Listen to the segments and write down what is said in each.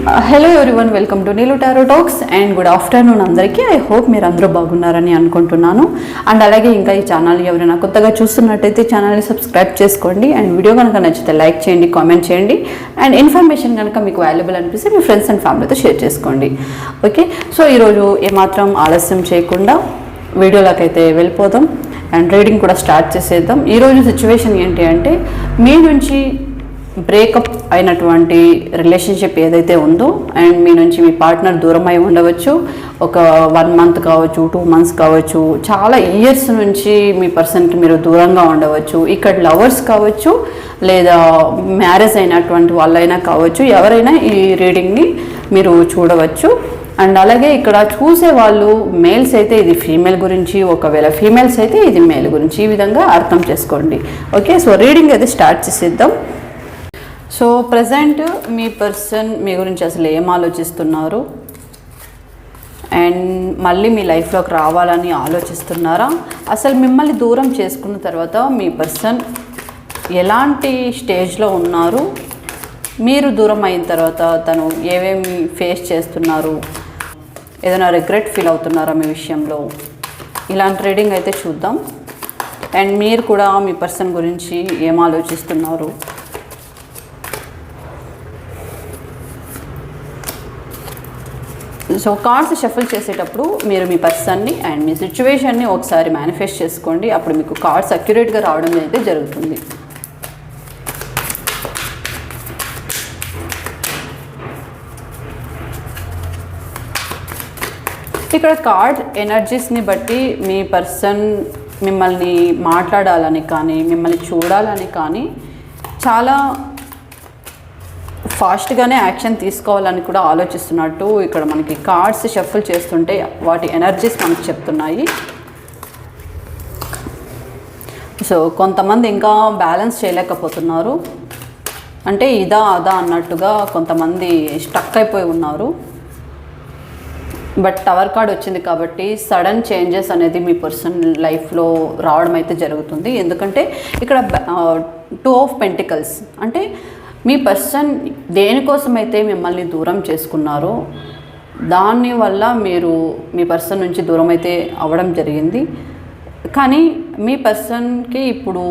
Hello everyone, welcome to Neelu tarot talks and good afternoon అందరికీ. I hope మీరు అందరూ బాగున్నారని అనుకుంటున్నాను. అండ్ అలాగే ఇంకా ఈ ఛానల్ ఎవరైనా కొత్తగా చూస్తున్నట్టయితే ఛానల్ని సబ్స్క్రైబ్ చేసుకోండి. అండ్ వీడియో కనుక నచ్చితే లైక్ చేయండి, కామెంట్ చేయండి. అండ్ ఇన్ఫర్మేషన్ కనుక మీకు వాల్యుబుల్ అనిపిస్తే మీ ఫ్రెండ్స్ అండ్ ఫ్యామిలీతో షేర్ చేసుకోండి. ఓకే, సో ఈరోజు ఏమాత్రం ఆలస్యం చేయకుండా వీడియోలోకి అయితే వెళ్ళిపోదాం అండ్ రీడింగ్ కూడా స్టార్ట్ చేసేద్దాం. ఈరోజు సిచ్యువేషన్ ఏంటి అంటే, మీ నుంచి బ్రేకప్ అయినటువంటి రిలేషన్షిప్ ఏదైతే ఉందో అండ్ మీ నుంచి మీ పార్ట్నర్ దూరం అయి ఉండవచ్చు. ఒక 1 మంత్ కావచ్చు, 2 మంత్స్ కావచ్చు, చాలా ఇయర్స్ నుంచి మీ పర్సన్కి మీరు దూరంగా ఉండవచ్చు. ఇక్కడ లవర్స్ కావచ్చు లేదా మ్యారేజ్ అయినటువంటి వాళ్ళైనా కావచ్చు, ఎవరైనా ఈ రీడింగ్ని మీరు చూడవచ్చు. అండ్ అలాగే ఇక్కడ చూసే వాళ్ళు మేల్స్ అయితే ఇది ఫీమేల్ గురించి, ఒకవేళ ఫీమేల్స్ అయితే ఇది మేల్ గురించి. ఈ విధంగా అర్థం చేసుకోండి. ఓకే, సో రీడింగ్ అయితే స్టార్ట్ చేసేద్దాం. సో ప్రజెంట్ మీ పర్సన్ మీ గురించి అసలు ఏం ఆలోచిస్తున్నారు అండ్ మళ్ళీ మీ లైఫ్లోకి రావాలని ఆలోచిస్తున్నారా? అసలు మిమ్మల్ని దూరం చేసుకున్న తర్వాత మీ పర్సన్ ఎలాంటి స్టేజ్లో ఉన్నారు? మీరు దూరం అయిన తర్వాత తను ఏమేమి ఫేస్ చేస్తున్నారు? ఏదైనా రిగ్రెట్ ఫీల్ అవుతున్నారా మీ విషయంలో? ఇలాంటి రీడింగ్ అయితే చూద్దాం. అండ్ మీరు కూడా మీ పర్సన్ గురించి ఏం ఆలోచిస్తున్నారు? సో కార్డ్స్ షఫుల్ చేసేటప్పుడు మీరు మీ పర్సన్ని అండ్ మీ సిచ్యువేషన్ని ఒకసారి మేనిఫెస్ట్ చేసుకోండి. అప్పుడు మీకు కార్డ్స్ అక్యురేట్గా రావడం అయితే జరుగుతుంది. ఇక్కడ కార్డ్ ఎనర్జీస్ని బట్టి మీ పర్సన్ మిమ్మల్ని మాట్లాడాలని కానీ మిమ్మల్ని చూడాలని కానీ చాలా ఫాస్ట్గానే యాక్షన్ తీసుకోవాలని కూడా ఆలోచిస్తున్నట్టు ఇక్కడ మనకి కార్డ్స్ షఫుల్ చేస్తుంటే వాటి ఎనర్జీస్ మనకు చెప్తున్నాయి. సో కొంతమంది ఇంకా బ్యాలెన్స్ చేయలేకపోతున్నారు, అంటే ఇదా అదా అన్నట్టుగా కొంతమంది స్టక్ అయిపోయి ఉన్నారు. బట్ టవర్ కార్డ్ వచ్చింది కాబట్టి సడన్ చేంజెస్ అనేది మీ పర్సన్ లైఫ్లో రావడం అయితే జరుగుతుంది. ఎందుకంటే ఇక్కడ 2 ఆఫ్ పెంటికల్స్ అంటే మీ పర్సన్ దేనికోసమైతే మిమ్మల్ని దూరం చేసుకున్నారో దానివల్ల మీరు మీ పర్సన్ నుంచి దూరం అయితే అవ్వడం జరిగింది. కానీ మీ పర్సన్కి ఇప్పుడు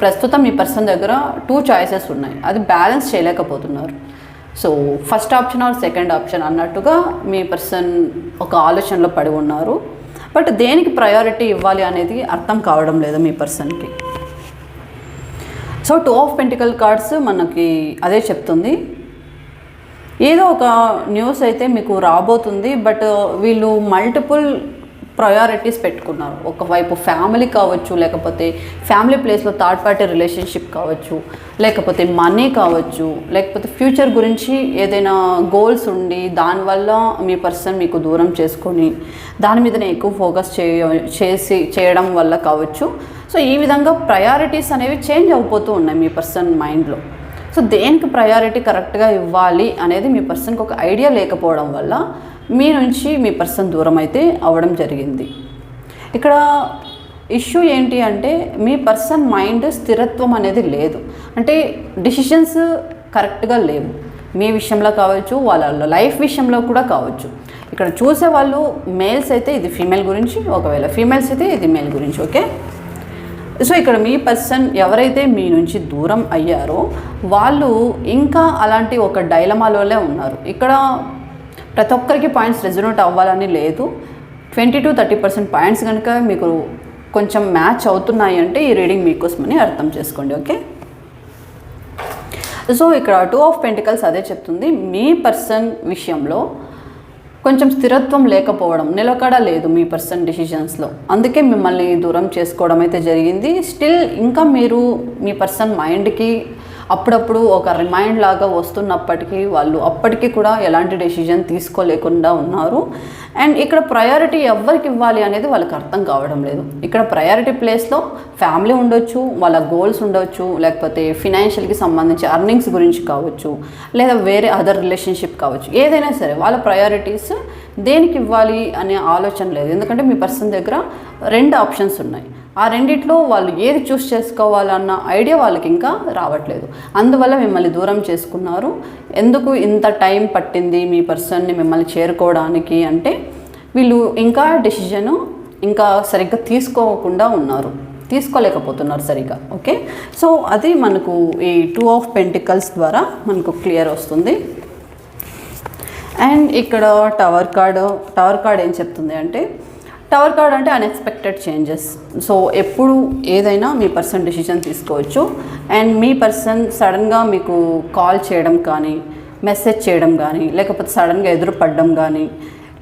ప్రస్తుతం మీ పర్సన్ దగ్గర 2 చాయిసెస్ ఉన్నాయి, అది బ్యాలెన్స్ చేయలేకపోతున్నారు. So first option or second option అన్నట్టుగా మీ పర్సన్ ఒక ఆలోచనలో పడి ఉన్నారు. బట్ దేనికి ప్రయారిటీ ఇవ్వాలి అనేది అర్థం కావడం లేదు మీ పర్సన్కి. సో 2 ఆఫ్ పెంటికల్ కార్డ్స్ మనకి అదే చెప్తుంది. ఏదో ఒక న్యూస్ అయితే మీకు రాబోతుంది, బట్ వీళ్ళు మల్టిపుల్ ప్రయారిటీస్ పెట్టుకున్నారు. ఒకవైపు ఫ్యామిలీ కావచ్చు, లేకపోతే ఫ్యామిలీ ప్లేస్లో థర్డ్ పార్టీ రిలేషన్షిప్ కావచ్చు, లేకపోతే మనీ కావచ్చు, లేకపోతే ఫ్యూచర్ గురించి ఏదైనా గోల్స్ ఉండి దానివల్ల మీ పర్సన్ మీకు దూరం చేసుకొని దాని మీదనే ఎక్కువ ఫోకస్ చేయడం వల్ల కావచ్చు. సో ఈ విధంగా ప్రయారిటీస్ అనేవి చేంజ్ అయిపోతూ ఉన్నాయి మీ పర్సన్ మైండ్లో. సో దేనికి ప్రయారిటీ కరెక్ట్గా ఇవ్వాలి అనేది మీ పర్సన్కి ఒక ఐడియా లేకపోవడం వల్ల మీ నుంచి మీ పర్సన్ దూరం అయితే అవ్వడం జరిగింది. ఇక్కడ ఇష్యూ ఏంటి అంటే, మీ పర్సన్ మైండ్ స్థిరత్వం అనేది లేదు, అంటే డిసిషన్స్ కరెక్ట్గా లేవు. మీ విషయంలో కావచ్చు, వాళ్ళ లైఫ్ విషయంలో కూడా కావచ్చు. ఇక్కడ చూసే వాళ్ళు మేల్స్ అయితే ఇది ఫీమేల్ గురించి, ఒకవేళ ఫీమేల్స్ అయితే ఇది మేల్ గురించి. ఓకే, సో ఇక్కడ మీ పర్సన్ ఎవరైతే మీ నుంచి దూరం అయ్యారో వాళ్ళు ఇంకా అలాంటి ఒక డైలమాలోనే ఉన్నారు. ఇక్కడ ప్రతి ఒక్కరికి పాయింట్స్ రెజొనేట్ అవ్వాలని లేదు. 20-30% పాయింట్స్ కనుక మీకు కొంచెం మ్యాచ్ అవుతున్నాయి అంటే ఈ రీడింగ్ మీకోసమని అర్థం చేసుకోండి. ఓకే, సో ఇక్కడ 2 ఆఫ్ పెంటికల్స్ అదే చెప్తుంది. మీ పర్సన్ విషయంలో కొంచెం స్థిరత్వం లేకపోవడం, నిలకడ లేదు మీ పర్సన్ డిసిషన్స్లో, అందుకే మిమ్మల్ని దూరం చేసుకోవడం అయితే జరిగింది. స్టిల్ ఇంకా మీరు మీ పర్సన్ మైండ్కి అప్పుడప్పుడు ఒక రిమైండ్ లాగా వస్తున్నప్పటికీ వాళ్ళు అప్పటికీ కూడా ఎలాంటి డెసిషన్ తీసుకోలేకుండా ఉన్నారు. అండ్ ఇక్కడ ప్రయారిటీ ఎవరికి ఇవ్వాలి అనేది వాళ్ళకి అర్థం కావడం లేదు. ఇక్కడ ప్రయారిటీ ప్లేస్లో ఫ్యామిలీ ఉండొచ్చు, వాళ్ళ గోల్స్ ఉండొచ్చు, లేకపోతే ఫినాన్షియల్కి సంబంధించి అర్నింగ్స్ గురించి కావచ్చు, లేదా వేరే అదర్ రిలేషన్షిప్ కావచ్చు. ఏదైనా సరే వాళ్ళ ప్రయారిటీస్ దేనికి ఇవ్వాలి అనే ఆలోచన లేదు. ఎందుకంటే మీ పర్సన్ దగ్గర 2 ఆప్షన్స్ ఉన్నాయి. ఆ రెండిట్లో వాళ్ళు ఏది చూస్ చేసుకోవాలన్న ఐడియా వాళ్ళకి ఇంకా రావట్లేదు. అందువల్ల మిమ్మల్ని దూరం చేసుకున్నారు. ఎందుకు ఇంత టైం పట్టింది మీ పర్సన్ని మిమ్మల్ని చేరుకోవడానికి అంటే వీళ్ళు ఇంకా డెసిజను ఇంకా సరిగ్గా తీసుకోలేకపోతున్నారు సరిగ్గా. ఓకే, సో అది మనకు ఈ 2 ఆఫ్ పెంటికల్స్ ద్వారా మనకు క్లియర్ వస్తుంది. అండ్ ఇక్కడ టవర్ కార్డ్ ఏం చెప్తుంది అంటే టవర్ కార్డ్ అంటే అన్ఎక్స్పెక్టెడ్ చేంజెస్. సో ఎప్పుడు ఏదైనా మీ పర్సన్ డెసిషన్ తీసుకోవచ్చు. అండ్ మీ పర్సన్ సడన్గా మీకు కాల్ చేయడం కానీ మెసేజ్ చేయడం కానీ లేకపోతే సడన్గా ఎదురుపడడం కానీ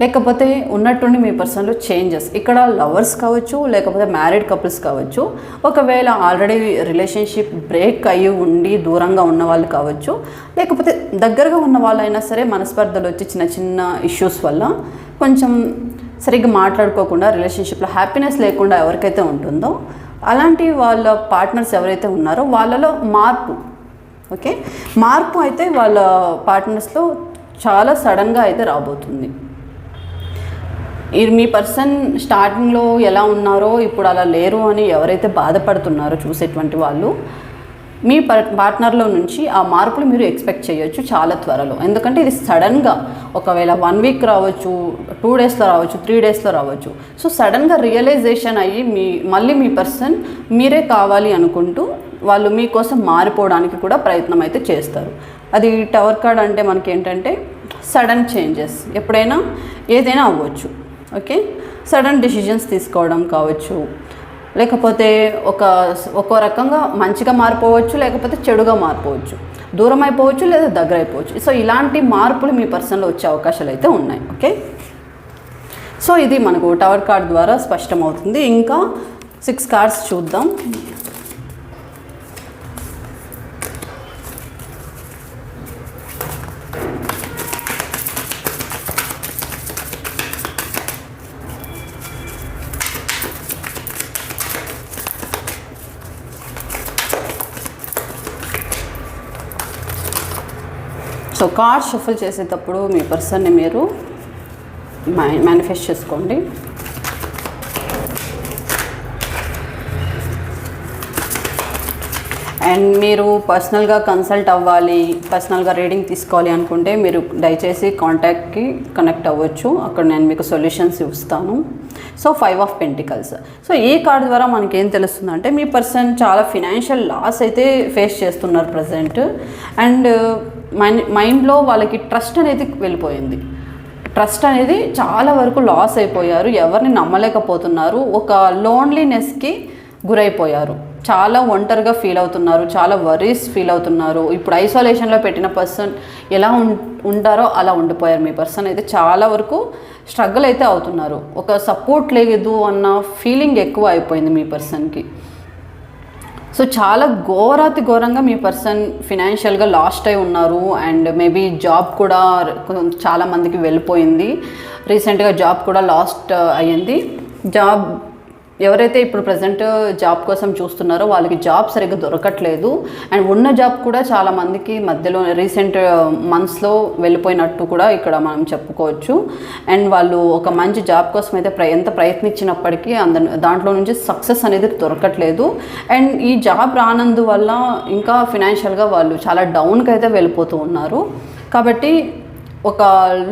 లేకపోతే ఉన్నట్టుండి మీ పర్సన్లో చేంజెస్, ఇక్కడ లవర్స్ కావచ్చు లేకపోతే మ్యారీడ్ కపుల్స్ కావచ్చు, ఒకవేళ ఆల్రెడీ రిలేషన్షిప్ బ్రేక్ అయ్యి ఉండి దూరంగా ఉన్న వాళ్ళు కావచ్చు, లేకపోతే దగ్గరగా ఉన్న వాళ్ళైనా సరే మనస్పర్ధలు వచ్చి చిన్న చిన్న ఇష్యూస్ వల్ల కొంచెం సరిగ్గా మాట్లాడుకోకుండా రిలేషన్షిప్లో హ్యాపీనెస్ లేకుండా ఎవరికైతే ఉంటుందో అలాంటి వాళ్ళ పార్ట్నర్స్ ఎవరైతే ఉన్నారో వాళ్ళలో మార్పు అయితే వాళ్ళ పార్ట్నర్స్లో చాలా సడన్గా అయితే రాబోతుంది. మీ పర్సన్ స్టార్టింగ్లో ఎలా ఉన్నారో ఇప్పుడు అలా లేరు అని ఎవరైతే బాధపడుతున్నారో చూసేటువంటి వాళ్ళు మీ పార్ట్నర్లో నుంచి ఆ మార్పులు మీరు ఎక్స్పెక్ట్ చేయొచ్చు చాలా త్వరలో. ఎందుకంటే ఇది సడన్గా ఒకవేళ 1 వీక్ రావచ్చు, 2 డేస్లో రావచ్చు, 3 డేస్లో రావచ్చు. సో సడన్గా రియలైజేషన్ అయ్యి మళ్ళీ మీ పర్సన్ మీరే కావాలి అనుకుంటూ వాళ్ళు మీకోసం మారిపోవడానికి కూడా ప్రయత్నం అయితే చేస్తారు. అది టవర్ కార్డ్ అంటే మనకి ఏంటంటే సడన్ చేంజెస్ ఎప్పుడైనా ఏదైనా అవ్వచ్చు. ఓకే, సడన్ డిసిజన్స్ తీసుకోవడం కావచ్చు, లేకపోతే ఒక రకంగా మంచిగా మారిపోవచ్చు, లేకపోతే చెడుగా మారిపోవచ్చు, దూరం అయిపోవచ్చు లేదా దగ్గర అయిపోవచ్చు. సో ఇలాంటి మార్పులు మీ పర్సన్లో వచ్చే అవకాశాలు అయితే ఉన్నాయి. ఓకే, సో ఇది మనకు టవర్ కార్డ్ ద్వారా స్పష్టమవుతుంది. ఇంకా 6 కార్డ్స్ చూద్దాం. సో కార్డ్ షఫల్ చేసేటప్పుడు మీ పర్సన్ని మీరు మేనిఫెస్ట్ చేసుకోండి. అండ్ మీరు పర్సనల్గా కన్సల్ట్ అవ్వాలి, పర్సనల్గా రీడింగ్ తీసుకోవాలి అనుకుంటే మీరు దయచేసి కాంటాక్ట్కి కనెక్ట్ అవ్వచ్చు. అక్కడ నేను మీకు సొల్యూషన్స్ ఇస్తాను. So 5 of pentacles. సో ఈ కార్డ్ ద్వారా మనకేం తెలుస్తుందంటే మీ పర్సన్ చాలా ఫినాన్షియల్ లాస్ అయితే ఫేస్ చేస్తున్నారు ప్రజెంట్. అండ్ మైండ్లో వాళ్ళకి ట్రస్ట్ అనేది వెళ్ళిపోయింది. ట్రస్ట్ అనేది చాలా వరకు లాస్ అయిపోయారు. ఎవరిని నమ్మలేకపోతున్నారు. ఒక లోన్లీనెస్కి గురైపోయారు. చాలా ఒంటరిగా ఫీల్ అవుతున్నారు. చాలా వరీస్ ఫీల్ అవుతున్నారు. ఇప్పుడు ఐసోలేషన్లో పెట్టిన పర్సన్ ఎలా ఉంటారో అలా ఉండిపోయారు. మీ పర్సన్ అయితే చాలా వరకు స్ట్రగుల్ అయితే అవుతున్నారు. ఒక సపోర్ట్ లేదు అన్న ఫీలింగ్ ఎక్కువ అయిపోయింది మీ పర్సన్కి. సో చాలా ఘోరంగా మీ పర్సన్ ఫినాన్షియల్గా లాస్ట్ అయి ఉన్నారు. అండ్ మేబీ జాబ్ కూడా చాలామందికి వెళ్ళిపోయింది. రీసెంట్గా జాబ్ కూడా లాస్ట్ అయ్యింది. ఎవరైతే ఇప్పుడు ప్రజెంట్ జాబ్ కోసం చూస్తున్నారో వాళ్ళకి జాబ్ సరిగ్గా దొరకట్లేదు. అండ్ ఉన్న జాబ్ కూడా చాలామందికి మధ్యలో రీసెంట్ మంత్స్లో వెళ్ళిపోయినట్టు కూడా ఇక్కడ మనం చెప్పుకోవచ్చు. అండ్ వాళ్ళు ఒక మంచి జాబ్ కోసం అయితే ఎంత ప్రయత్నించినప్పటికీ దాంట్లో నుంచి సక్సెస్ అనేది దొరకట్లేదు. అండ్ ఈ జాబ్ రానందువల్ల ఇంకా ఫినాన్షియల్గా వాళ్ళు చాలా డౌన్కి అయితే వెళ్ళిపోతూ ఉన్నారు. కాబట్టి ఒక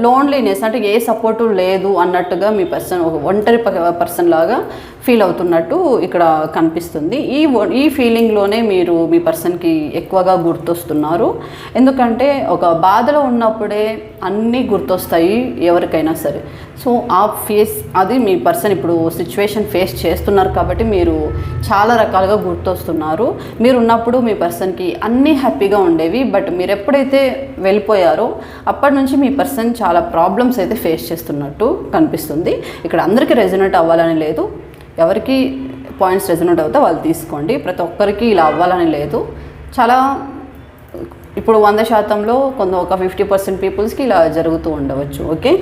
లోన్లీనెస్ అంటే ఏ సపోర్టు లేదు అన్నట్టుగా మీ పర్సన్ ఒక ఒంటరి పర్సన్ లాగా ఫీల్ అవుతున్నట్టు ఇక్కడ కనిపిస్తుంది. ఈ ఫీలింగ్లోనే మీరు మీ పర్సన్కి ఎక్కువగా గుర్తొస్తున్నారు. ఎందుకంటే ఒక బాధలో ఉన్నప్పుడే అన్నీ గుర్తొస్తాయి ఎవరికైనా సరే. సో అది మీ పర్సన్ ఇప్పుడు సిచ్యువేషన్ ఫేస్ చేస్తున్నారు కాబట్టి మీరు చాలా రకాలుగా గుర్తొస్తున్నారు. మీరు ఉన్నప్పుడు మీ పర్సన్కి అన్నీ హ్యాపీగా ఉండేవి. బట్ మీరు ఎప్పుడైతే వెళ్ళిపోయారో అప్పటి నుంచి మీ పర్సన్ చాలా ప్రాబ్లమ్స్ అయితే ఫేస్ చేస్తున్నట్టు కనిపిస్తుంది. ఇక్కడ అందరికీ రెజొనేట్ అవ్వాలని లేదు. ఎవరికి పాయింట్స్ రెజొనేట్ అవుతా వాళ్ళు తీసుకోండి. ప్రతి ఒక్కరికి ఇలా అవ్వాలని లేదు. చాలా ఇప్పుడు 100%లో ఒక 50% పీపుల్స్కి ఇలా జరుగుతూ ఉండవచ్చు. ఓకే,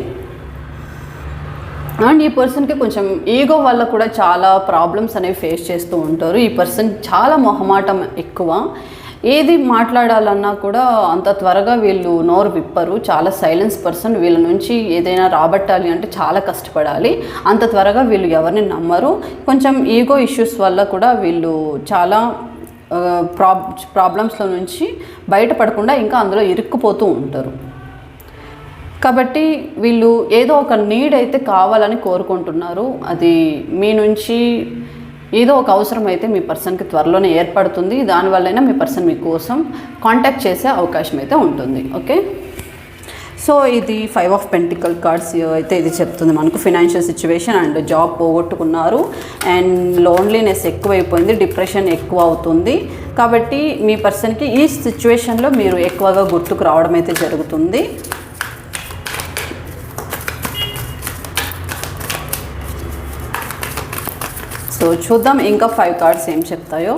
అండ్ ఈ పర్సన్కి కొంచెం ఈగో వల్ల కూడా చాలా ప్రాబ్లమ్స్ అనేవి ఫేస్ చేస్తూ ఉంటారు. ఈ పర్సన్ చాలా మొహమాటం ఎక్కువ. ఏది మాట్లాడాలన్నా కూడా అంత త్వరగా వీళ్ళు నోరు విప్పరు. చాలా సైలెన్స్ పర్సన్. వీళ్ళ నుంచి ఏదైనా రాబట్టాలి అంటే చాలా కష్టపడాలి. అంత త్వరగా వీళ్ళు ఎవరిని నమ్మరు. కొంచెం ఈగో ఇష్యూస్ వల్ల కూడా వీళ్ళు చాలా ప్రాబ్లమ్స్లో నుంచి బయటపడకుండా ఇంకా అందులో ఇరుక్కుపోతూ ఉంటారు. కాబట్టి వీళ్ళు ఏదో ఒక నీడ్ అయితే కావాలని కోరుకుంటున్నారు. అది మీ నుంచి ఏదో ఒక అవసరం అయితే మీ పర్సన్కి త్వరలోనే ఏర్పడుతుంది. దానివల్లైనా మీ పర్సన్ మీకోసం కాంటాక్ట్ చేసే అవకాశం అయితే ఉంటుంది. ఓకే, సో ఇది 5 ఆఫ్ పెంటికల్ కార్డ్స్ అయితే ఇది చెప్తుంది మనకు. ఫినాన్షియల్ సిచ్యువేషన్ అండ్ జాబ్ పోగొట్టుకున్నారు అండ్ లోన్లీనెస్ ఎక్కువైపోయింది, డిప్రెషన్ ఎక్కువ అవుతుంది. కాబట్టి మీ పర్సన్కి ఈ సిచ్యువేషన్లో మీరు ఎక్కువగా గుర్తుకు రావడం అయితే జరుగుతుంది. సో చూద్దాం ఇంకా 5 కార్డ్స్ ఏం చెప్తాయో.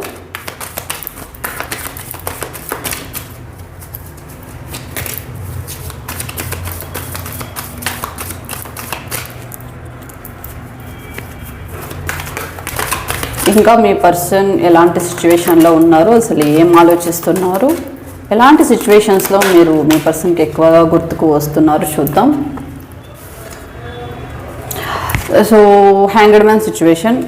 ఇంకా మీ పర్సన్ ఎలాంటి సిచ్యువేషన్లో ఉన్నారు, అసలు ఏం ఆలోచిస్తున్నారు, ఎలాంటి సిచ్యువేషన్స్లో మీరు మీ పర్సన్కి ఎక్కువగా గుర్తుకు వస్తున్నారు చూద్దాం. So hanged man situation.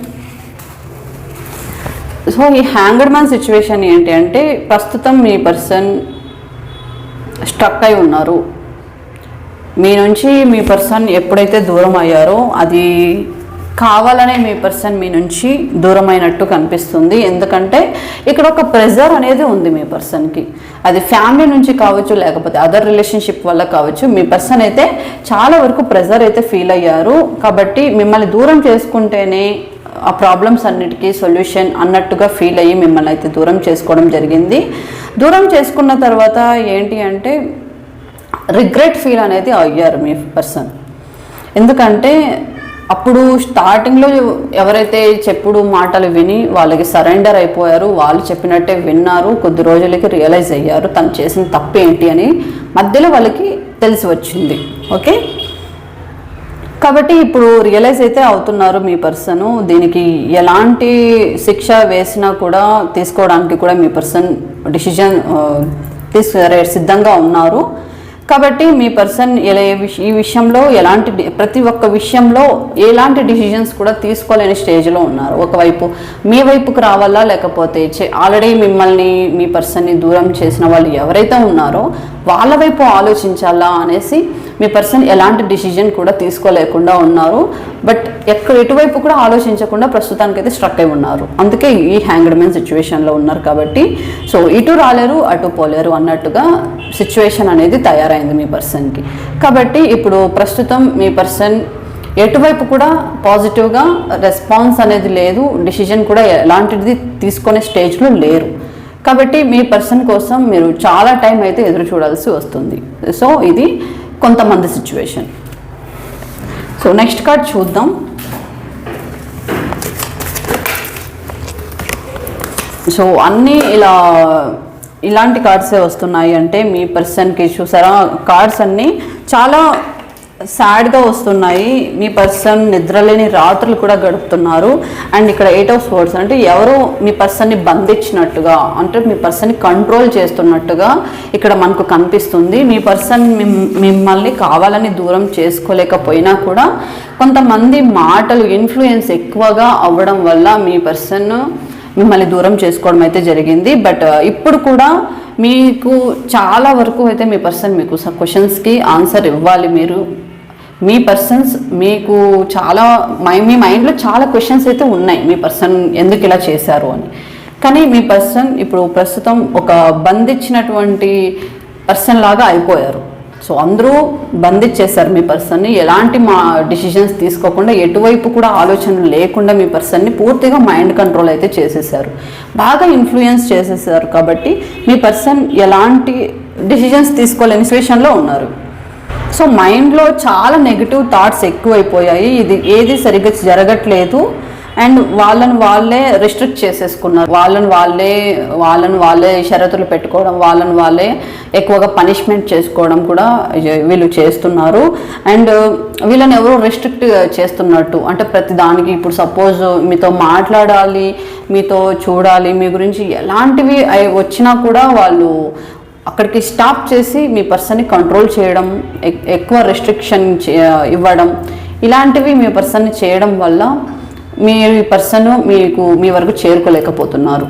So ఈ హ్యాంగ్డ్ మ్యాన్ సిచ్యువేషన్ ఏంటి అంటే ప్రస్తుతం మీ పర్సన్ స్ట్రక్ అయి ఉన్నారు. మీ నుంచి మీ పర్సన్ ఎప్పుడైతే దూరం అయ్యారో అది కావాలనే మీ పర్సన్ మీ నుంచి దూరం అయినట్టు కనిపిస్తుంది. ఎందుకంటే ఇక్కడ ఒక ప్రెజర్ అనేది ఉంది మీ పర్సన్కి. అది ఫ్యామిలీ నుంచి కావచ్చు, లేకపోతే అదర్ రిలేషన్షిప్ వల్ల కావచ్చు. మీ పర్సన్ అయితే చాలా వరకు ప్రెజర్ అయితే ఫీల్ అయ్యారు. కాబట్టి మిమ్మల్ని దూరం చేసుకుంటేనే ఆ ప్రాబ్లమ్స్ అన్నిటికీ సొల్యూషన్ అన్నట్టుగా ఫీల్ అయ్యి మిమ్మల్ని అయితే దూరం చేసుకోవడం జరిగింది. దూరం చేసుకున్న తర్వాత ఏంటి అంటే రిగ్రెట్ ఫీల్ అనేది అయ్యారు మీ పర్సన్. ఎందుకంటే అప్పుడు స్టార్టింగ్లో ఎవరైతే చెప్పుడు మాటలు విని వాళ్ళకి సరెండర్ అయిపోయారు, వాళ్ళు చెప్పినట్టే విన్నారు, కొద్ది రోజులకి రియలైజ్ అయ్యారు తను చేసిన తప్పు ఏంటి అని మధ్యలో వాళ్ళకి తెలిసి వచ్చింది. ఓకే, కాబట్టి ఇప్పుడు రియలైజ్ అయితే అవుతున్నారు మీ పర్సన్. దీనికి ఎలాంటి శిక్ష వేసినా కూడా తీసుకోవడానికి కూడా మీ పర్సన్ డిసిజన్ సిద్ధంగా ఉన్నారు. కాబట్టి మీ పర్సన్ ఈ విషయంలో ప్రతి ఒక్క విషయంలో ఎలాంటి డిసిజన్స్ కూడా తీసుకోలేని స్టేజ్లో ఉన్నారు. ఒకవైపు మీ వైపుకు రావాలా, లేకపోతే ఆల్రెడీ మిమ్మల్ని మీ పర్సన్ని దూరం చేసిన వాళ్ళు ఎవరైతే ఉన్నారో వాళ్ళ వైపు ఆలోచించాలా అనేసి మీ పర్సన్ ఎలాంటి డిసిజన్ కూడా తీసుకోలేకుండా ఉన్నారు. బట్ ఎటువైపు కూడా ఆలోచించకుండా ప్రస్తుతానికైతే స్ట్రక్ అయి ఉన్నారు. అందుకే ఈ హ్యాంగ్డ్ మ్యాన్ సిచ్యువేషన్లో ఉన్నారు. కాబట్టి సో ఇటు రాలేరు అటు పోలేరు అన్నట్టుగా సిచ్యువేషన్ అనేది తయారైంది మీ పర్సన్కి. కాబట్టి ఇప్పుడు ప్రస్తుతం మీ పర్సన్ ఎటువైపు కూడా పాజిటివ్గా రెస్పాన్స్ అనేది లేదు, డిసిజన్ కూడా ఎలాంటిది తీసుకునే స్టేజ్లో లేరు. కాబట్టి మీ పర్సన్ కోసం మీరు చాలా టైం అయితే ఎదురు చూడాల్సి వస్తుంది. సో ఇది కొంతమంది సిచ్యువేషన్. సో నెక్స్ట్ కార్డ్ చూద్దాం. సో అన్నీ ఇలాంటి కార్డ్సే వస్తున్నాయి. అంటే మీ పర్సన్కి చూసారా కార్డ్స్ అన్నీ చాలా సాడ్గా వస్తున్నాయి. మీ పర్సన్ నిద్రలేని రాత్రులు కూడా గడుపుతున్నారు. అండ్ ఇక్కడ 8 ఆఫ్ స్వర్డ్స్ అంటే ఎవరో మీ పర్సన్ని బంధించినట్టుగా, అంటే మీ పర్సన్ని కంట్రోల్ చేస్తున్నట్టుగా ఇక్కడ మనకు కనిపిస్తుంది. మీ పర్సన్ మిమ్మల్ని కావాలని దూరం చేసుకోలేకపోయినా కూడా కొంతమంది మాటలు ఇన్ఫ్లుయెన్స్ ఎక్కువగా అవ్వడం వల్ల మీ పర్సన్ మిమ్మల్ని దూరం చేసుకోవడం అయితే జరిగింది. బట్ ఇప్పుడు కూడా మీకు చాలా వరకు అయితే మీ పర్సన్ మీకు క్వశ్చన్స్కి ఆన్సర్ ఇవ్వాలి. మీ పర్సన్స్ మీకు చాలా మీ మైండ్లో చాలా క్వశ్చన్స్ అయితే ఉన్నాయి మీ పర్సన్ ఎందుకు ఇలా చేశారు అని. కానీ మీ పర్సన్ ఇప్పుడు ప్రస్తుతం ఒక బంధించినటువంటి పర్సన్ లాగా అయిపోయారు. సో అందరూ బంధించేశారు మీ పర్సన్ని. ఎలాంటి డిసిషన్స్ తీసుకోకుండా, ఎటువైపు కూడా ఆలోచనలు లేకుండా మీ పర్సన్ని పూర్తిగా మైండ్ కంట్రోల్ అయితే చేసేసారు, బాగా ఇన్ఫ్లుయెన్స్ చేసేసారు. కాబట్టి మీ పర్సన్ ఎలాంటి డిసిషన్స్ తీసుకోలేని సిచ్యువేషన్లో ఉన్నారు. సో మైండ్లో చాలా నెగిటివ్ థాట్స్ ఎక్కువైపోయాయి. ఇది ఏది సరిగ్గా జరగట్లేదు, అండ్ వాళ్ళే రిస్ట్రిక్ట్ చేసేసుకున్నారు. వాళ్ళని వాళ్ళే షరతులు పెట్టుకోవడం, వాళ్ళే ఎక్కువగా పనిష్మెంట్ చేసుకోవడం కూడా వీళ్ళు చేస్తున్నారు. అండ్ వీళ్ళని ఎవరో రెస్ట్రిక్ట్ చేస్తున్నట్టు, అంటే ప్రతి దానికి ఇప్పుడు సపోజ్ మీతో మాట్లాడాలి, మీతో చూడాలి, మీ గురించి ఎలాంటివి వచ్చినా కూడా వాళ్ళు అక్కడికి స్టాప్ చేసి మీ పర్సన్ని కంట్రోల్ చేయడం, ఎక్కువ రెస్ట్రిక్షన్ ఇవ్వడం, ఇలాంటివి మీ పర్సన్ని చేయడం వల్ల మీ పర్సన్ మీ వరకు చేరుకోలేకపోతున్నారు.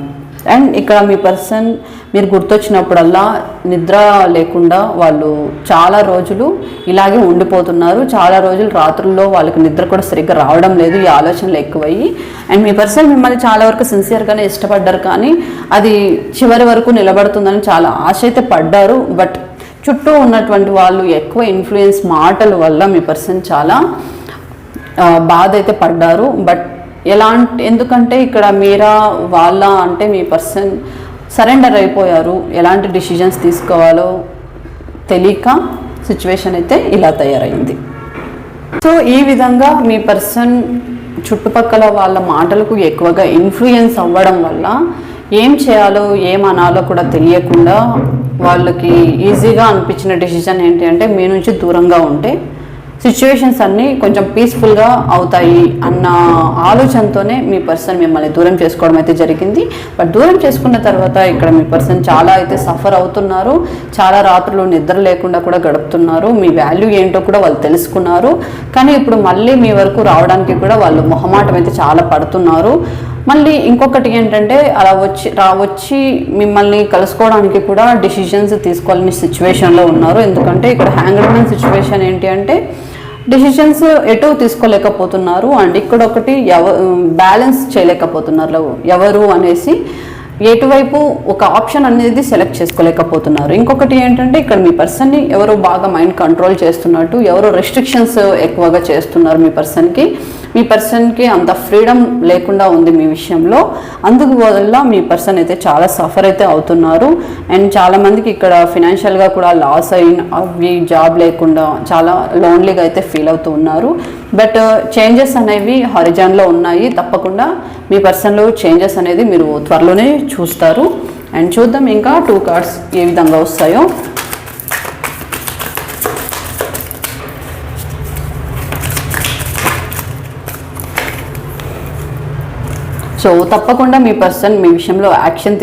అండ్ ఇక్కడ మీ పర్సన్ మీరు గుర్తొచ్చినప్పుడల్లా నిద్ర లేకుండా వాళ్ళు చాలా రోజులు ఇలాగే ఉండిపోతున్నారు. చాలా రోజులు రాత్రుల్లో వాళ్ళకి నిద్ర కూడా సరిగ్గా రావడం లేదు, ఈ ఆలోచనలు ఎక్కువయ్యి. అండ్ మీ పర్సన్ మిమ్మల్ని చాలా వరకు సిన్సియర్గానే ఇష్టపడ్డారు, కానీ అది చివరి వరకు నిలబడుతుందని చాలా ఆశ అయితే పడ్డారు. బట్ చుట్టూ ఉన్నటువంటి వాళ్ళు ఎక్కువ ఇన్ఫ్లుయెన్స్ మాటల వల్ల మీ పర్సన్ చాలా బాధ అయితే పడ్డారు. బట్ ఎందుకంటే ఇక్కడ మీరా వాళ్ళ అంటే మీ పర్సన్ సరెండర్ అయిపోయారు. ఎలాంటి డిసిజన్స్ తీసుకోవాలో తెలియక సిచ్యువేషన్ అయితే ఇలా తయారైంది. సో ఈ విధంగా మీ పర్సన్ చుట్టుపక్కల వాళ్ళ మాటలకు ఎక్కువగా ఇన్ఫ్లుయెన్స్ అవ్వడం వల్ల ఏం చేయాలో ఏం అనాలో కూడా తెలియకుండా వాళ్ళకి ఈజీగా అనిపించిన డిసిజన్ ఏంటి అంటే మీ నుంచి దూరంగా ఉంటే సిచ్యువేషన్స్ అన్నీ కొంచెం పీస్ఫుల్గా అవుతాయి అన్న ఆలోచనతోనే మీ పర్సన్ మిమ్మల్ని దూరం చేసుకోవడం అయితే జరిగింది. బట్ దూరం చేసుకున్న తర్వాత ఇక్కడ మీ పర్సన్ చాలా అయితే సఫర్ అవుతున్నారు. చాలా రాత్రులు నిద్ర లేకుండా కూడా గడుపుతున్నారు. మీ వాల్యూ ఏంటో కూడా వాళ్ళు తెలుసుకున్నారు. కానీ ఇప్పుడు మళ్ళీ మీ వరకు రావడానికి కూడా వాళ్ళు మొహమాటం అయితే చాలా పడుతున్నారు. మళ్ళీ ఇంకొకటి ఏంటంటే అలా వచ్చి మిమ్మల్ని కలుసుకోవడానికి కూడా డిసిషన్స్ తీసుకోవాలని సిచ్యువేషన్లో ఉన్నారు. ఎందుకంటే ఇక్కడ హ్యాంగ్డ్ మ్యాన్ సిచ్యువేషన్ ఏంటి అంటే డిసిషన్స్ ఎటు తీసుకోలేకపోతున్నారు. అండ్ ఇక్కడ ఒకటి బ్యాలెన్స్ చేయలేకపోతున్నారు ఎవరు అనేసి, ఎటువైపు ఒక ఆప్షన్ అనేది సెలెక్ట్ చేసుకోలేకపోతున్నారు. ఇంకొకటి ఏంటంటే ఇక్కడ మీ పర్సన్ని ఎవరో బాగా మైండ్ కంట్రోల్ చేస్తున్నట్టు, ఎవరో రెస్ట్రిక్షన్స్ ఎక్కువగా చేస్తున్నారు మీ పర్సన్కి అంత ఫ్రీడమ్ లేకుండా ఉంది మీ విషయంలో. అందువల్ల మీ పర్సన్ అయితే చాలా సఫర్ అయితే అవుతున్నారు. అండ్ చాలామందికి ఇక్కడ ఫినాన్షియల్గా కూడా లాస్ అవి జాబ్ లేకుండా చాలా లోన్లీగా అయితే ఫీల్ అవుతూ ఉన్నారు. బట్ చేంజెస్ అనేవి హారిజాన్లో ఉన్నాయి. తప్పకుండా మీ పర్సన్లో చేంజెస్ అనేది మీరు త్వరలోనే చూస్తారు. అండ్ చూద్దాం ఇంకా 2 కార్డ్స్ ఏ విధంగా వస్తాయో. సో తప్పకుండా మీ పర్సన్ మీ విషయంలో యాక్షన్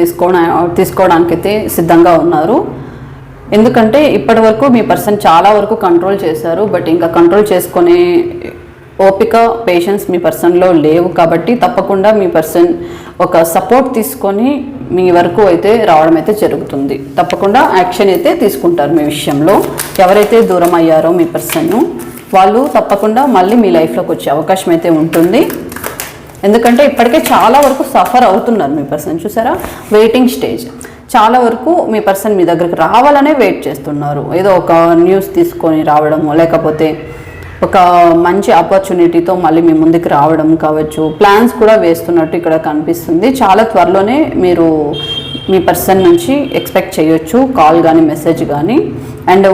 తీసుకోవడానికైతే సిద్ధంగా ఉన్నారు. ఎందుకంటే ఇప్పటి వరకు మీ పర్సన్ చాలా వరకు కంట్రోల్ చేశారు. బట్ ఇంకా కంట్రోల్ చేసుకునే ఓపిక, పేషెన్స్ మీ పర్సన్లో లేవు. కాబట్టి తప్పకుండా మీ పర్సన్ ఒక సపోర్ట్ తీసుకొని మీ వరకు అయితే రావడం అయితే జరుగుతుంది. తప్పకుండా యాక్షన్ అయితే తీసుకుంటారు మీ విషయంలో. ఎవరైతే దూరం అయ్యారో మీ పర్సన్ వాళ్ళు తప్పకుండా మళ్ళీ మీ లైఫ్లోకి వచ్చే అవకాశం అయితే ఉంటుంది. ఎందుకంటే ఇప్పటికే చాలా వరకు సఫర్ అవుతున్నారు మీ పర్సన్. చూసారా, వెయిటింగ్ స్టేజ్. చాలా వరకు మీ పర్సన్ మీ దగ్గరికి రావాలనే వెయిట్ చేస్తున్నారు. ఏదో ఒక న్యూస్ తీసుకొని రావడము, లేకపోతే ఒక మంచి ఆపర్చునిటీతో మళ్ళీ మీ ముందుకు రావడం కావచ్చు, ప్లాన్స్ కూడా వేస్తున్నట్టు ఇక్కడ కనిపిస్తుంది. చాలా త్వరలోనే మీరు మీ పర్సన్ నుంచి ఎక్స్పెక్ట్ చేయొచ్చు కాల్ కానీ మెసేజ్ కానీ. అండ్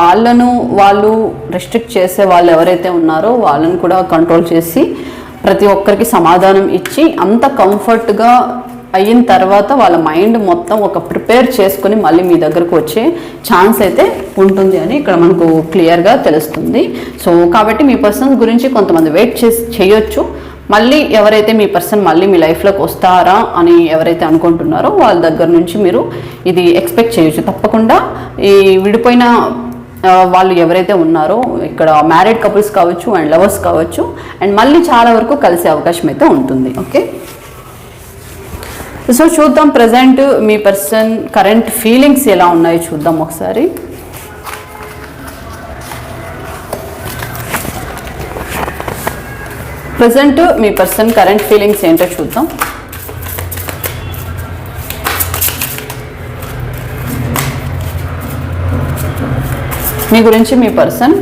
వాళ్ళు రెస్ట్రిక్ట్ చేసే వాళ్ళు ఎవరైతే ఉన్నారో వాళ్ళని కూడా కంట్రోల్ చేసి ప్రతి ఒక్కరికి సమాధానం ఇచ్చి అంత కంఫర్ట్గా అయిన తర్వాత వాళ్ళ మైండ్ మొత్తం ఒక ప్రిపేర్ చేసుకొని మళ్ళీ మీ దగ్గరకు వచ్చే ఛాన్స్ అయితే ఉంటుంది అని ఇక్కడ మనకు క్లియర్గా తెలుస్తుంది. సో కాబట్టి మీ పర్సన్స్ గురించి కొంతమంది వెయిట్ చేయొచ్చు. మళ్ళీ ఎవరైతే మీ పర్సన్ మళ్ళీ మీ లైఫ్లోకి వస్తారా అని ఎవరైతే అనుకుంటున్నారో వాళ్ళ దగ్గర నుంచి మీరు ఇది ఎక్స్పెక్ట్ చేయొచ్చు. తప్పకుండా ఈ విడిపోయిన వాళ్ళు ఎవరైతే ఉన్నారో ఇక్కడ మ్యారీడ్ కపుల్స్ కావచ్చు అండ్ లవర్స్ కావచ్చు, అండ్ మళ్ళీ చాలా వరకు కలిసే అవకాశం అయితే ఉంటుంది. ఓకే, సో చూద్దాం ప్రజెంట్ మీ పర్సన్ కరెంట్ ఫీలింగ్స్ ఎలా ఉన్నాయో చూద్దాం ఒకసారి. ప్రజెంట్ మీ పర్సన్ కరెంట్ ఫీలింగ్స్ ఏంటో చూద్దాం. మీ గురించి మీ పర్సన్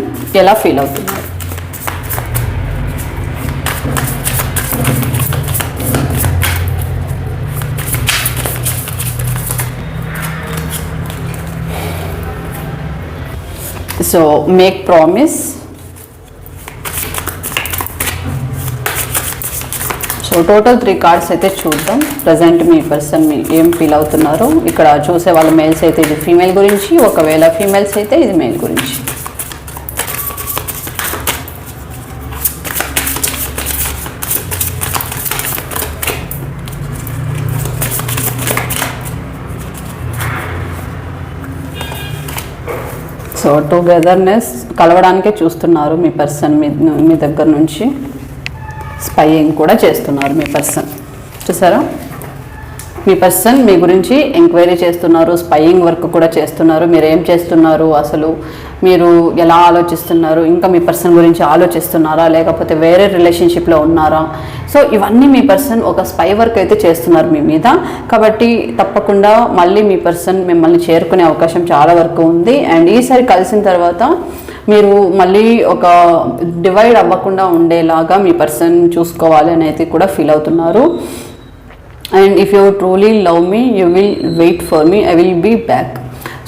ఎలా ఫీల్ అవుతున్నారు? So make promise. So total 3 cards అయితే చూద్దాం. ప్రజెంట్ మీ పర్సన్ ఏం ఫీల్ అవుతున్నారు. ఇక్కడ చూసే వాళ్ళ మేల్స్ అయితే ఇది ఫీమేల్ గురించి, ఒకవేళ ఫీమేల్స్ అయితే ఇది మేల్ గురించి. సో టుగెదర్నెస్ కలవడానికే చూస్తున్నారు మీ పర్సన్ మీ దగ్గర నుంచి. స్పైయింగ్ కూడా చేస్తున్నారు మీ పర్సన్. చూసారా, మీ పర్సన్ మీ గురించి ఎంక్వైరీ చేస్తున్నారు, స్పైయింగ్ వర్క్ కూడా చేస్తున్నారు. మీరు ఏం చేస్తున్నారు, అసలు మీరు ఎలా ఆలోచిస్తున్నారు, ఇంకా మీ పర్సన్ గురించి ఆలోచిస్తున్నారా, లేకపోతే వేరే రిలేషన్షిప్లో ఉన్నారా. సో ఇవన్నీ మీ పర్సన్ ఒక స్పై వర్క్ అయితే చేస్తున్నారు మీ మీద. కాబట్టి తప్పకుండా మళ్ళీ మీ పర్సన్ మిమ్మల్ని చేరుకునే అవకాశం చాలా వరకు ఉంది. అండ్ ఈసారి కలిసిన తర్వాత మీరు మళ్ళీ ఒక డివైడ్ అవ్వకుండా ఉండేలాగా మీ పర్సన్ చూసుకోవాలి అని అయితే కూడా ఫీల్ అవుతున్నారు. And if you truly love me you will wait for me, I will be back.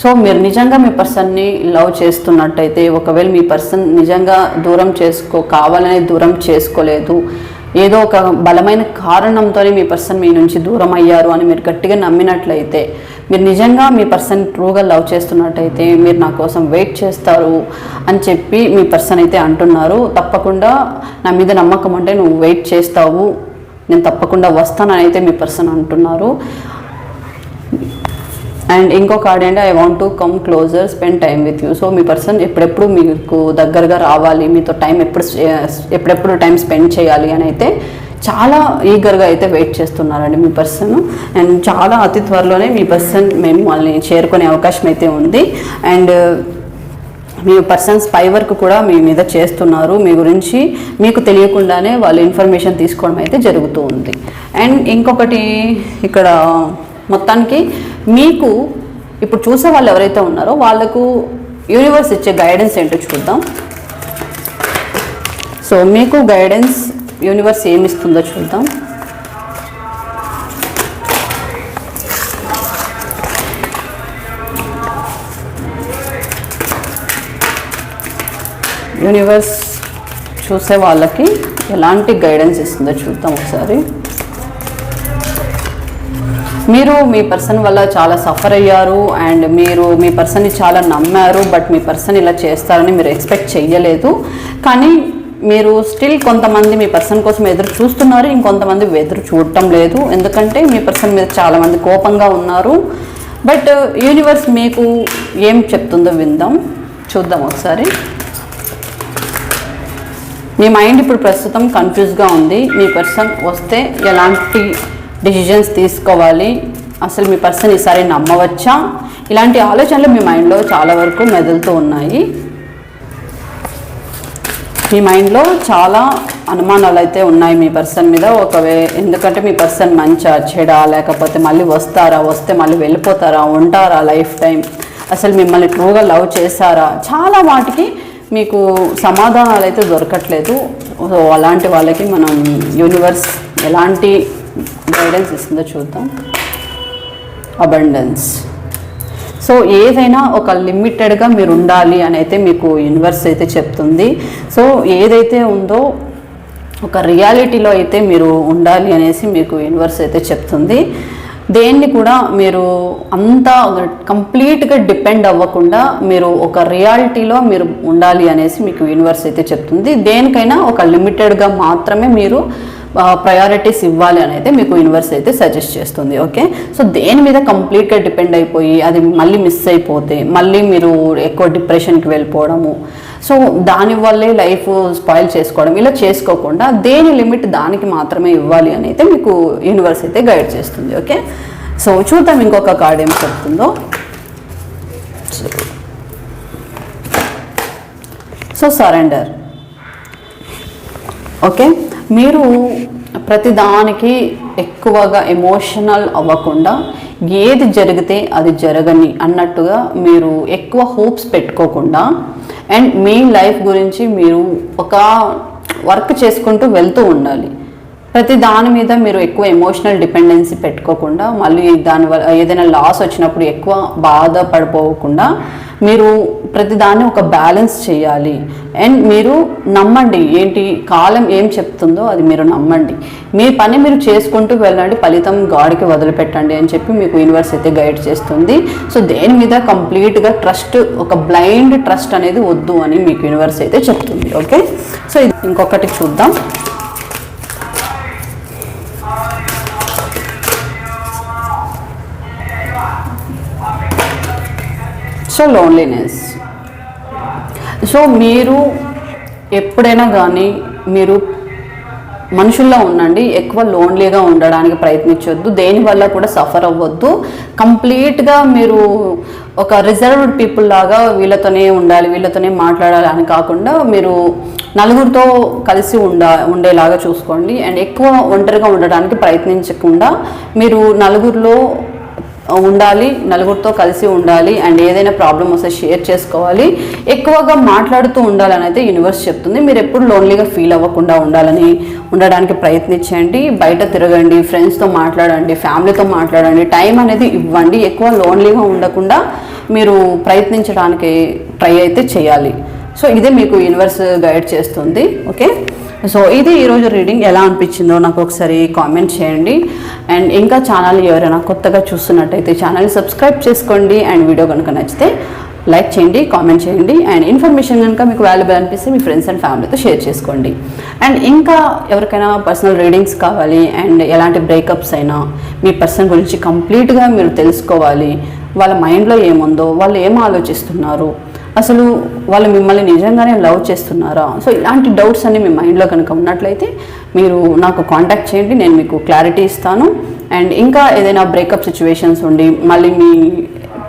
So మీరు నిజంగా మీ పర్సన్ని లవ్ చేస్తున్నట్టయితే, ఒకవేళ మీ పర్సన్ నిజంగా కావాలనే దూరం చేసుకోలేదు, ఏదో ఒక బలమైన కారణంతోనే మీ పర్సన్ మీ నుంచి దూరం అయ్యారు అని మీరు గట్టిగా నమ్మినట్లయితే, మీరు నిజంగా మీ పర్సన్ ట్రూగా లవ్ చేస్తున్నట్టయితే మీరు నా కోసం వెయిట్ చేస్తారు అని చెప్పి మీ పర్సన్ అయితే అంటున్నారు. తప్పకుండా నా మీద నమ్మకం అంటే నువ్వు వెయిట్ చేస్తావు, నేను తప్పకుండా వస్తానని అయితే మీ పర్సన్ అంటున్నారు. అండ్ ఇంకో కార్డ్ ఏంటి, I want to come closer spend time with you. So me person ఎప్పుడెప్పుడు మీకు దగ్గరగా రావాలి, మీతో ఎప్పుడెప్పుడు టైం స్పెండ్ చేయాలి అని అయితే చాలా ఈగర్గా అయితే వెయిట్ చేస్తున్నారండి మీ పర్సన్. అండ్ చాలా అతి త్వరలోనే మీ పర్సన్ మిమ్మల్ని చేరుకునే అవకాశం అయితే ఉంది. And me person spy work కూడా మీ మీద చేస్తున్నారు. మీ గురించి మీకు తెలియకుండానే వాళ్ళు ఇన్ఫర్మేషన్ తీసుకోవడం అయితే జరుగుతూ ఉంది. అండ్ ఇంకొకటి ఇక్కడ మొత్తానికి మీకు ఇప్పుడు చూసే వాళ్ళు ఎవరైతే ఉన్నారో వాళ్ళకు యూనివర్స్ ఇచ్చే గైడెన్స్ ఏంటో చూద్దాం. సో మీకు గైడెన్స్ యూనివర్స్ ఏమి ఇస్తుందో చూద్దాం. యూనివర్స్ చూసే వాళ్ళకి ఎలాంటి గైడెన్స్ ఇస్తుందో చూద్దాం ఒకసారి. మీరు మీ పర్సన్ వల్ల చాలా సఫర్ అయ్యారు అండ్ మీరు మీ పర్సన్ని చాలా నమ్మారు. బట్ మీ పర్సన్ ఇలా చేస్తారని మీరు ఎక్స్పెక్ట్ చేయలేదు. కానీ మీరు స్టిల్ కొంతమంది మీ పర్సన్ కోసం ఎదురు చూస్తున్నారు, ఇంకొంతమంది ఎదురు చూడటం లేదు. ఎందుకంటే మీ పర్సన్ మీద చాలామంది కోపంగా ఉన్నారు. బట్ యూనివర్స్ మీకు ఏం చెప్తుందో విందాం, చూద్దాం ఒకసారి. మీ మైండ్ ఇప్పుడు ప్రస్తుతం కన్ఫ్యూజ్గా ఉంది. మీ పర్సన్ వస్తే ఎలాంటి డెసిషన్స్ తీసుకోవాలి, అసలు మీ పర్సన్ ఈసారి నమ్మవచ్చా, ఇలాంటి ఆలోచనలు మీ మైండ్లో చాలా వరకు మెదులుతూ ఉన్నాయి. మీ మైండ్లో చాలా అనుమానాలు అయితే ఉన్నాయి మీ పర్సన్ మీద. ఎందుకంటే మీ పర్సన్ మంచా చెడా, లేకపోతే మళ్ళీ వస్తారా, వస్తే మళ్ళీ వెళ్ళిపోతారా, ఉంటారా లైఫ్ టైం, అసలు మిమ్మల్ని ట్రూగా లవ్ చేశారా, చాలా వాటికి మీకు సమాధానాలు అయితే దొరకట్లేదు. సో అలాంటి వాళ్ళకి మనం యూనివర్స్ ఎలాంటి గైడెన్స్ ఇస్తుందో చూద్దాం. అబండెన్స్. సో ఏదైనా ఒక లిమిటెడ్గా మీరు ఉండాలి అని అయితే మీకు యూనివర్స్ అయితే చెప్తుంది. సో ఏదైతే ఉందో ఒక రియాలిటీలో అయితే మీరు ఉండాలి అనేసి మీకు యూనివర్స్ అయితే చెప్తుంది. దేన్ని కూడా మీరు అంతా కంప్లీట్గా డిపెండ్ అవ్వకుండా మీరు ఒక రియాలిటీలో మీరు ఉండాలి అనేసి మీకు యూనివర్స్ అయితే చెప్తుంది. దేనికైనా ఒక లిమిటెడ్గా మాత్రమే మీరు ప్రయారిటీస్ ఇవ్వాలి అని అయితే మీకు యూనివర్స్ అయితే సజెస్ట్ చేస్తుంది. ఓకే, సో దేని మీద కంప్లీట్గా డిపెండ్ అయిపోయి అది మళ్ళీ మిస్ అయిపోతే మళ్ళీ మీరు ఎక్కువ డిప్రెషన్కి వెళ్ళిపోవడము, సో దానివల్లే లైఫ్ స్పాయిల్ చేసుకోవడం, ఇలా చేసుకోకుండా దేని లిమిట్ దానికి మాత్రమే ఇవ్వాలి అని అయితే మీకు యూనివర్స్ అయితే గైడ్ చేస్తుంది. ఓకే, సో చూద్దాం ఇంకొక కార్డ్ ఏం చెప్తుందో. So surrender. ఓకే, మీరు ప్రతిదానికి ఎక్కువగా ఎమోషనల్ అవ్వకుండా ఏది జరిగితే అది జరగని అన్నట్టుగా మీరు ఎక్కువ హోప్స్ పెట్టుకోకుండా అండ్ మీ లైఫ్ గురించి మీరు ఒక వర్క్ చేసుకుంటూ వెళ్తూ ఉండాలి. ప్రతి దాని మీద మీరు ఎక్కువ ఎమోషనల్ డిపెండెన్సీ పెట్టుకోకుండా మళ్ళీ దానివల్ల ఏదైనా లాస్ వచ్చినప్పుడు ఎక్కువ బాధపడిపోకుండా మీరు ప్రతిదాన్ని ఒక బ్యాలెన్స్ చేయాలి. అండ్ మీరు నమ్మండి, ఏంటి కాలం ఏం చెప్తుందో అది మీరు నమ్మండి. మీ పని మీరు చేసుకుంటూ వెళ్ళండి, ఫలితం గాడికి వదిలిపెట్టండి అని చెప్పి మీకు యూనివర్స్ అయితే గైడ్ చేస్తుంది. సో దేని మీద కంప్లీట్గా ట్రస్ట్, ఒక బ్లైండ్ ట్రస్ట్ అనేది వద్దు అని మీకు యూనివర్స్ అయితే చెప్తుంది. ఓకే, సో ఇది ఇంకొకటి చూద్దాం. So loneliness. సో మీరు ఎప్పుడైనా కానీ మీరు మనుషుల్లో ఉండండి, ఎక్కువ లోన్లీగా ఉండడానికి ప్రయత్నించొద్దు, దేనివల్ల కూడా సఫర్ అవ్వద్దు. కంప్లీట్గా మీరు ఒక రిజర్వ్డ్ పీపుల్ లాగా వీళ్ళతోనే ఉండాలి, వీళ్ళతోనే మాట్లాడాలి అని కాకుండా మీరు నలుగురితో కలిసి ఉండేలాగా చూసుకోండి. అండ్ ఎక్కువ ఒంటరిగా ఉండడానికి ప్రయత్నించకుండా మీరు నలుగురిలో ఉండాలి, నలుగురితో కలిసి ఉండాలి. అండ్ ఏదైనా ప్రాబ్లం వస్తే షేర్ చేసుకోవాలి, ఎక్కువగా మాట్లాడుతూ ఉండాలని అయితే యూనివర్స్ చెప్తుంది. మీరు ఎప్పుడు లోన్లీగా ఫీల్ అవ్వకుండా ఉండడానికి ప్రయత్నించండి. బయట తిరగండి, ఫ్రెండ్స్తో మాట్లాడండి, ఫ్యామిలీతో మాట్లాడండి, టైం అనేది ఇవ్వండి. ఎక్కువ లోన్లీగా ఉండకుండా మీరు ప్రయత్నించడానికి ట్రై అయితే చేయాలి. సో ఇదే మీకు యూనివర్స్ గైడ్ చేస్తుంది. ఓకే, సో ఇది ఈరోజు రీడింగ్. ఎలా అనిపించిందో నాకు ఒకసారి కామెంట్ చేయండి. అండ్ ఇంకా ఛానల్ ఎవరైనా కొత్తగా చూస్తున్నట్టయితే ఛానల్ని సబ్స్క్రైబ్ చేసుకోండి. అండ్ వీడియో కనుక నచ్చితే లైక్ చేయండి, కామెంట్ చేయండి. అండ్ ఇన్ఫర్మేషన్ కనుక మీకు వాల్యుబుల్ అనిపిస్తే మీ ఫ్రెండ్స్ అండ్ ఫ్యామిలీతో షేర్ చేసుకోండి. అండ్ ఇంకా ఎవరికైనా పర్సనల్ రీడింగ్స్ కావాలి అండ్ ఎలాంటి బ్రేకప్స్ అయినా మీ పర్సన్ గురించి కంప్లీట్గా మీరు తెలుసుకోవాలి, వాళ్ళ మైండ్లో ఏముందో, వాళ్ళు ఏం ఆలోచిస్తున్నారు, అసలు వాళ్ళు మిమ్మల్ని నిజంగానే లవ్ చేస్తున్నారా, సో ఇలాంటి డౌట్స్ అన్ని మీ మైండ్లో కనుక ఉన్నట్లయితే మీరు నాకు కాంటాక్ట్ చేయండి, నేను మీకు క్లారిటీ ఇస్తాను. అండ్ ఇంకా ఏదైనా బ్రేకప్ సిచ్యువేషన్స్ ఉండి మళ్ళీ మీ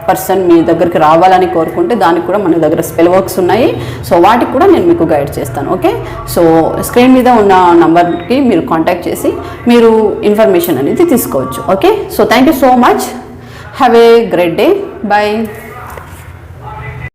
పర్సన్ మీ దగ్గరికి రావాలని కోరుకుంటే దానికి కూడా మన దగ్గర స్పెల్ వర్క్స్ ఉన్నాయి. సో వాటికి కూడా నేను మీకు గైడ్ చేస్తాను. ఓకే, సో స్క్రీన్ మీద ఉన్న నంబర్కి మీరు కాంటాక్ట్ చేసి మీరు ఇన్ఫర్మేషన్ అనేది తీసుకోవచ్చు. Okay, so thank you so much. Have a great day. Bye.